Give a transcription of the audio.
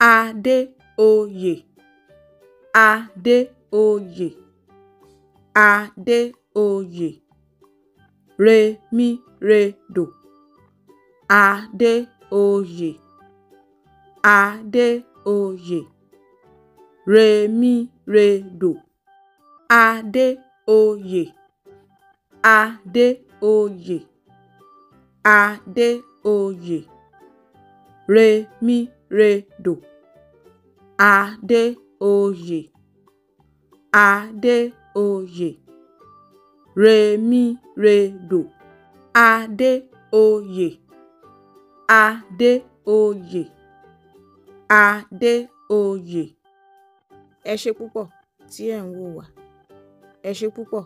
Adéoyè, Adéoyè, Adéoyè. Rèmíredò, Adéoyè, Adéoyè. Rèmíredò, Adéoyè, Adéoyè, Adéoyè. Rèmíredò, Adéoyè, Adéoyè. Rèmíredò, Adéoyè, Adéoyè, Adéoyè. Ẹ ṣé púpọ̀ tí ẹ̀ ń wò wá. Ẹ ṣé púpọ̀.